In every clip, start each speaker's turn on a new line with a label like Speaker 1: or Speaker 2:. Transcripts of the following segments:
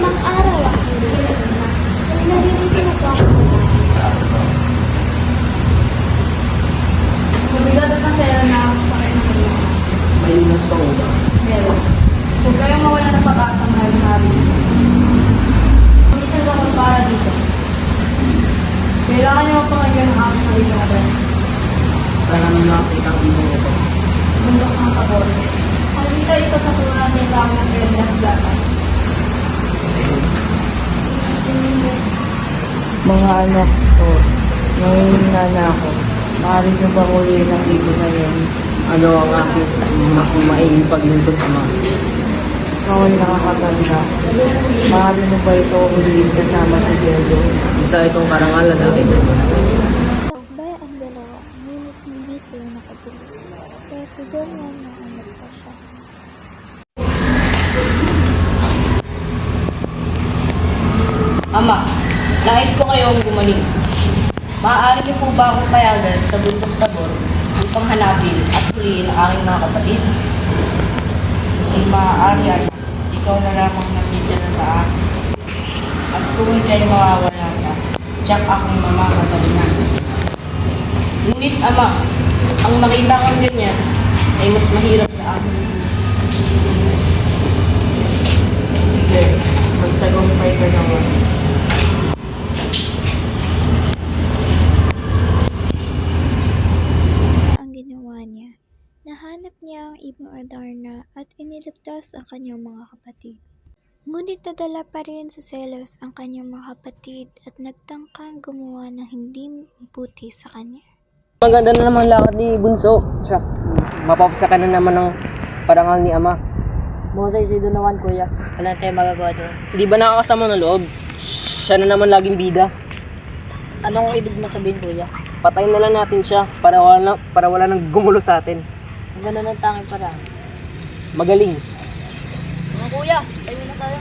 Speaker 1: Mang araw ang hinihingi na. Naririnig na po ako.
Speaker 2: Mabigat at masaya na ako sa kayo ng mga.
Speaker 3: May limas pa ulo.
Speaker 2: Meron. Huwag kayong mawala ng pag-asa ng hari-hari. Minsan ako para dito. Kailangan niyo mapakinggan ang aking sarili na dahil.
Speaker 3: Sana may makakita ang ibong ito.
Speaker 2: Bundok ng Tabor. Kalita ito sa turunan ng dami ng Perlas Blatas.
Speaker 4: Mga anak ko, nangihina na ako. Maaari niyo ba huliin ang ibon na yun?
Speaker 3: Ano ang aking maingin paglingkod, Ama?
Speaker 4: Ikaw ay nakakatanda. Maaari mo ba ito huliin kasama si Diego?
Speaker 3: Isa itong karangalan namin.
Speaker 1: Tagbay ang dalawa, ngunit hindi sila nakabili. Kaya si Don Juan nahanap pa siya.
Speaker 5: Ama, nais ko kayong gumaling. Maaari niyo po ba akong payagan sa bundok Tabor upang hanapin at huliin ang aking mga kapatid?
Speaker 4: Hindi maaari anak. Ikaw na lamang natitira sa akin. At kung ikaw'y mawawala ka, tiyak akong mamakasalina.
Speaker 5: Ngunit ama, ang makita kang ganyan ay mas mahirap sa akin.
Speaker 4: Sige, magtagumpay ka naman.
Speaker 1: Ang ginawa niya, nahanap niya ang ibang Adarna at iniligtas ang kanyang mga kapatid. Ngunit nadala pa rin sa selos ang kanyang mga kapatid at nagtangkang gumawa ng hindi mabuti sa kanya.
Speaker 3: Maganda na naman lakad ni Bunso. Siya, mapapasa ka na naman ng parangal ni Ama.
Speaker 4: Musay si Donawan, kuya. Wala tayong magagawa doon.
Speaker 3: Hindi ba nakakasama ng loob? Siya na naman laging bida.
Speaker 4: Anong ibig mo sabihin, kuya?
Speaker 3: Patayin na lang natin siya para wala nang gumulo sa atin.
Speaker 4: Ang ganda ng tanging paraan.
Speaker 3: Magaling.
Speaker 4: Mga kuya, tayo na tayo.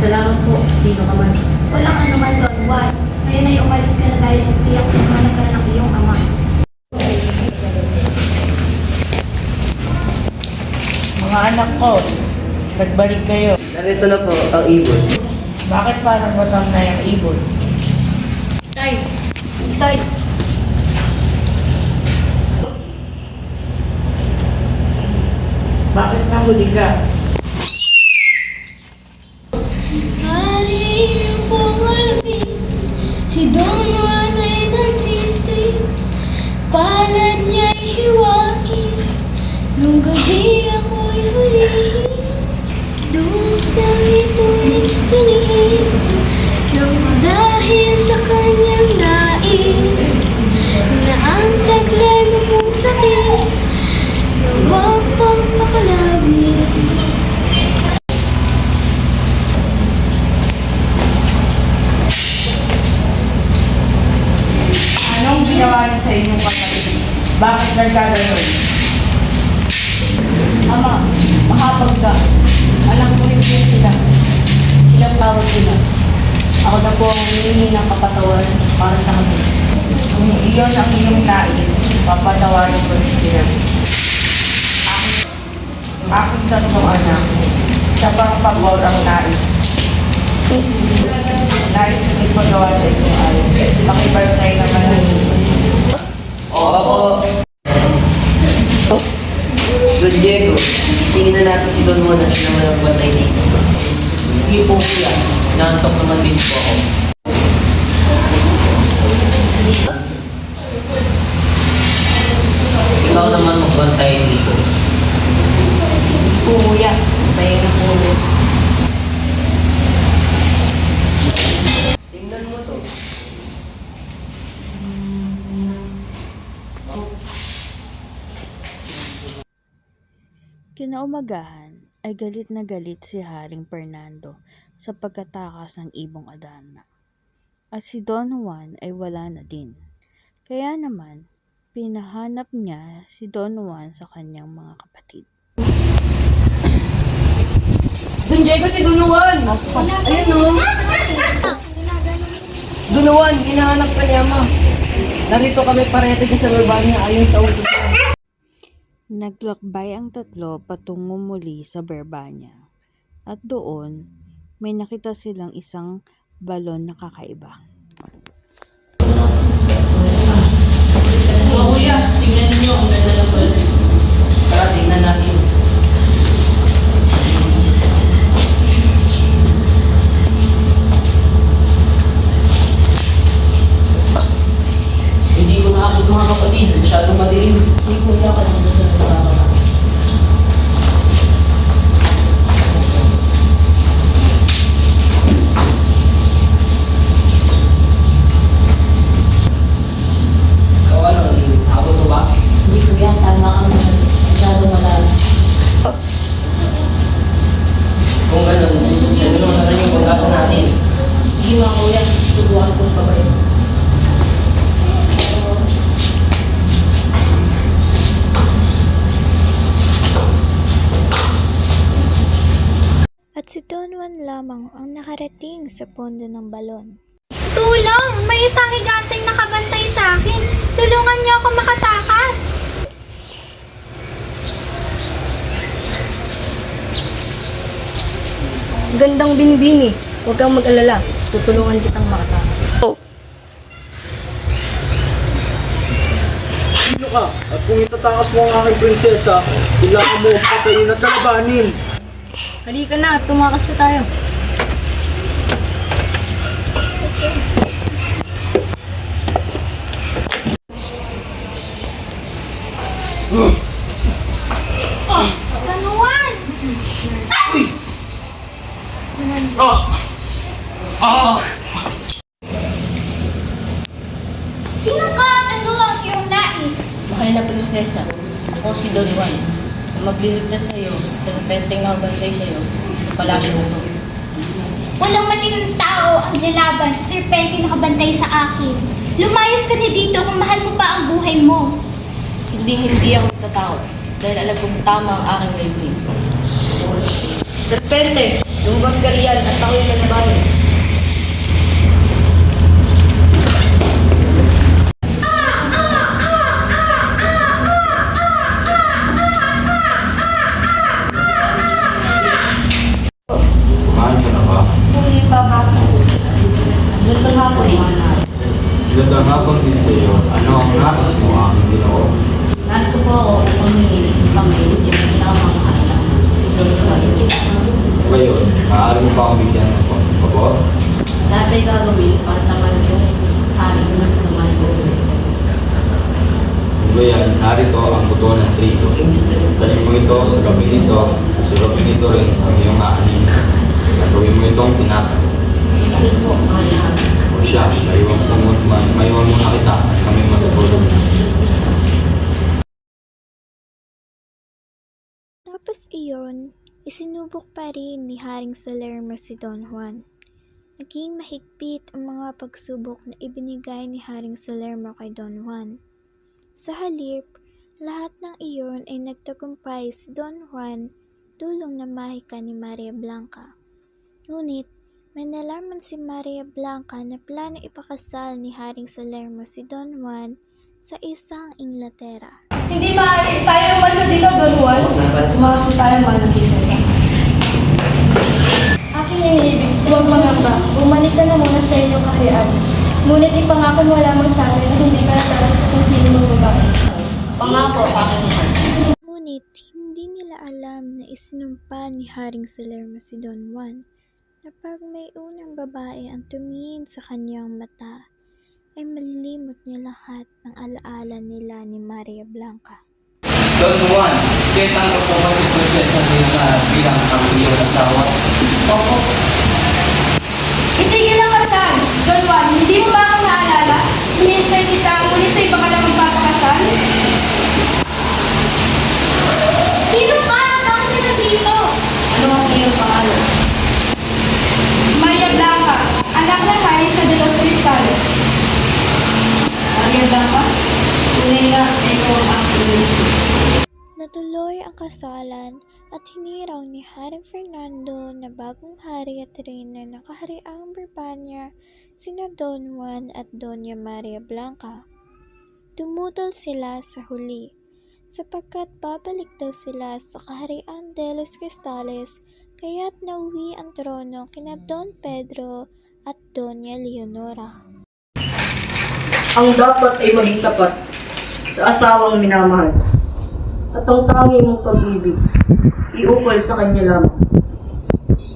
Speaker 5: Salamat po, sino ka man.
Speaker 2: Walang anuman Don Juan. Ngayon ay umalis ka na dahil tiyak na hanap ka na ng iyong ama.
Speaker 4: Mga anak ko, nagbalik kayo.
Speaker 3: Narito na po ang ibon.
Speaker 4: Bakit parang matang na yung ibon?
Speaker 5: Tay! Tay!
Speaker 4: Bakit nahuli ka?
Speaker 1: Hari po malabis, si Don Juan ay nag-triste, palad niya'y hiwain, nung gabi ako'y hulihin, doon sa ito'y tiniis, nang dahil sa kanyang nais, na ang taglay mo pong sakit, na huwag pang pakalabi.
Speaker 4: Anong ginawa niya sa inyong kapatid? Bakit nagkaganon?
Speaker 5: Ama, makapag ka. Alam ko rin po sila. Silang tawag nila. Ako na po ang humihingi ng kapatawaran para sa kanila.
Speaker 4: Kung iyon ang iyong nais, papatawarin ko rin sila. Aking tatlong anak, isa pang pabor ang nais. Nais ko ipagawa sa inyong ayaw. Pakibantay naman ang
Speaker 3: Oo. Don Diego, singin na natin si Don Juan at siya naman ang bantay dito. Sige po kuya, naantok naman din po ako. Ikaw naman magbantay dito.
Speaker 5: Kuya, tayo na po.
Speaker 3: Tingnan mo to.
Speaker 6: Kinaumagahan ay galit na galit si Haring Fernando sa pagkatakas ng ibong Adarna. At si Don Juan ay wala na din. Kaya naman, pinahanap niya si Don Juan sa kanyang mga kapatid.
Speaker 3: Don Diego, si Dunuan! Ayun no! Dunuan, hinahanap ka ni Ama. Narito kami parete sa Berbanya ayon sa utos niya.
Speaker 6: Naglakbay ang tatlo patungo muli sa Berbanya. At doon, may nakita silang isang balon na kakaiba.
Speaker 5: Mga kuya, tingnan niyo ang ganda ng balon.
Speaker 3: Tara, tingnan natin. Hindi ko naabot mga kapatid. Masyadong madilim.
Speaker 5: Hindi kuya ka lang sa nagkakaroon.
Speaker 3: Ikaw ano, abot mo ba?
Speaker 5: Hindi kuya, tama ka naman. Masyadong malalim.
Speaker 3: Kung ganun, siya naman na rin yung pag-asa natin.
Speaker 5: Sige mga kuya, subukan kong pabayo.
Speaker 1: At si Don Juan lamang ang nakarating sa pondo ng balon.
Speaker 2: Tulong! May isang higanteng nakabantay sa akin. Tulungan niyo ako makatakas.
Speaker 5: Gandang binibini. Huwag kang mag-alala. Tutulungan kitang makatakas.
Speaker 7: Sino ka? At kung itatakas mo ang aking prinsesa, kailangan mo patayin at kalabanin.
Speaker 5: Halika na, tumakas na tayo.
Speaker 2: Danuan! Sino ka at ano ang iyong nais?
Speaker 5: Mahal na prinsesa, ako si Don Juan. Magliligtas sa iyo sa serpenteng nakabantay sa iyo sa palasyo ito.
Speaker 2: Walang matinong tao ang lalaban sa serpente nakabantay sa akin. Lumayas ka na dito kung mahal mo pa ang buhay mo.
Speaker 5: Hindi ako tatakot dahil alam kong tama ang aking layunin. Serpente, lumabas ka riyan at ako'y kalabanin.
Speaker 7: Kumain ka na ba?
Speaker 2: Hindi pa ba?
Speaker 5: Gandang hapon, mga
Speaker 7: Gandang hapon din sa iyo. Ano ang nais mo aking ginoo?
Speaker 5: narito po ako humingi ng kamay yung pinamang anak si Don Juan.
Speaker 7: Ngayon, maaari mo pa akong bigyan ng pabor?
Speaker 5: Lahat ay gagawin para sa manipong hari at sa manipong prinsesa.
Speaker 7: Kung gayan, narito ang buto ng trigo. Tanim mo ito sa gabi nito, sa gabi nito rin ang iyong aanin. Gagawin mo itong tinapay.
Speaker 5: Susunod po ang lahat.
Speaker 7: O siya, maiwan mo na kita at kami matutulog na.
Speaker 1: Tapos iyon, isinubok pa rin ni Haring Salermo si Don Juan. Naging mahigpit ang mga pagsubok na ibinigay ni Haring Salermo kay Don Juan. Sa halip, lahat ng iyon ay nagtagumpay si Don Juan dulong na mahika ni Maria Blanca. Ngunit, may nalaman si Maria Blanca na plano ipakasal ni Haring Salermo si Don Juan sa isang Inglaterra.
Speaker 2: Hindi maaari tayo umalis dito, Don Juan.
Speaker 5: Tumakas na tayo, mahal na prinsesa.
Speaker 2: Aking iniibig, huwag mangamba. Bumalik ka na muna sa inyong kahayaan. Ngunit ipangako mo lamang sa akin na hindi ka natakot sa kung sino mong babae.
Speaker 5: Pangako, aking mahal.
Speaker 1: Ngunit hindi nila alam na isinumpa ni Haring Salermo si Don Juan na pag may unang babae ang tumingin sa kanyang mata, ay malilimot niya lahat ng alaala nila ni Maria Blanca.
Speaker 3: Don Juan, kaya tanggap po ba si Prinsesa bilang ang iyong asawa?
Speaker 5: Opo.
Speaker 2: Itigil ang kasal! Don Juan, hindi mo ba ako naalala? Hinihintay kita muli sa iba ka na magpapakasal? Sino ka? Bakit ka nandito?
Speaker 5: Ano ang iyong pangalan?
Speaker 2: Maria Blanca, anak ng hari sa De Los Cristales.
Speaker 5: Maria Blanca? Tunay nga, ikaw ang aking layunin.
Speaker 1: Natuloy ang kasalan at hinirang ni Haring Fernando na bagong hari at reyna ng kahariang Barbania sina Don Juan at Doña Maria Blanca. Tumutol sila sa huli sapagkat babalik daw sila sa kaharian de los Cristales, kaya't nauwi ang trono kina Don Pedro at Doña Leonora.
Speaker 5: Ang dapat ay maging tapat sa asawang minamahal. At ang tangi mong pag-ibig, iukol sa kanya lamang.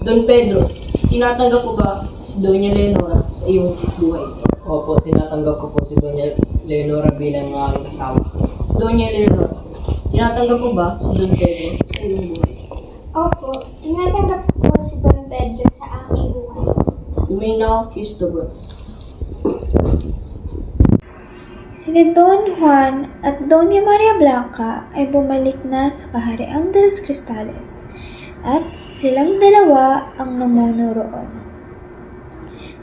Speaker 5: Don Pedro, tinatanggap ko ba si Doña Leonora sa iyong buhay?
Speaker 3: Opo, tinatanggap ko po si Doña Leonora bilang aking asawa.
Speaker 5: Doña Leonora, tinatanggap ko ba si Don Pedro sa iyong buhay?
Speaker 2: Opo, tinatanggap ko si Don Pedro sa aking buhay.
Speaker 5: You may now kiss the bride.
Speaker 1: Sina Don Juan at Doña Maria Blanca ay bumalik na sa kahariang de los Cristales at silang dalawa ang namuno roon.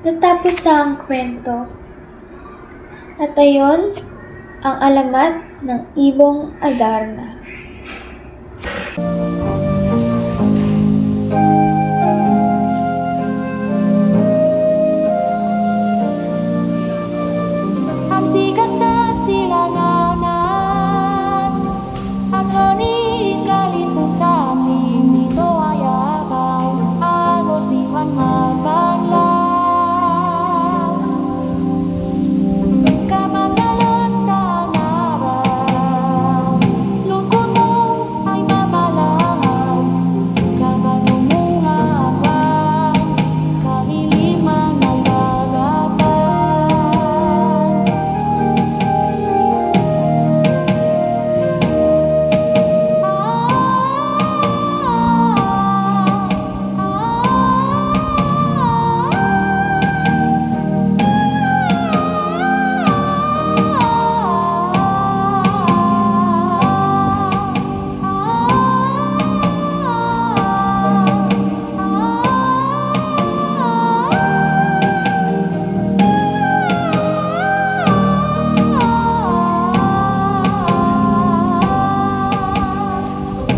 Speaker 1: Natapos na ang kwento at ayon ang alamat ng Ibong Adarna.
Speaker 8: Ang sikat sa silanganan at hangin galintong sa ating dito ay abaw. Ano si Juan magbanlaw? Kamandalan na araw, lungkot mo ay mamalaw. Kabanunguhan, kahiliman ay lalaban.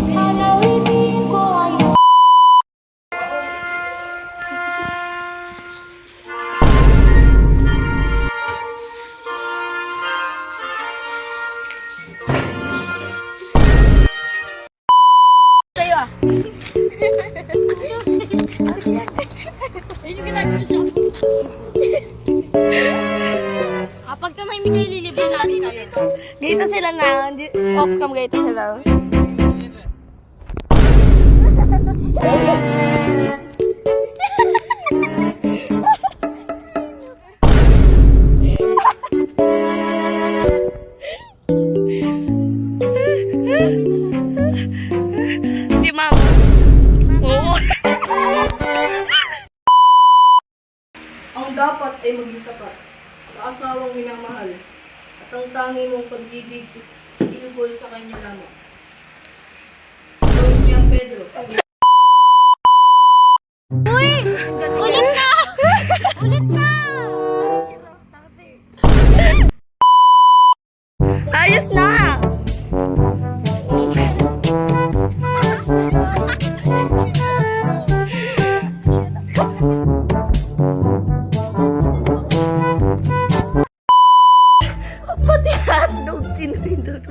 Speaker 8: Panawitin ko ay
Speaker 5: Kapag kamay may nililibre natin dito. Ganito sila na, off cam ganito sila. Si Mama. Oo. Ang dapat ay maging tapat sa asawang minamahal at ang tangi mong pag-ibig iugol sa kanya lamang. Doña Pedro.
Speaker 2: Ulit na! Ulit na!
Speaker 5: Ayos na! Pati hotdog, tinuloy.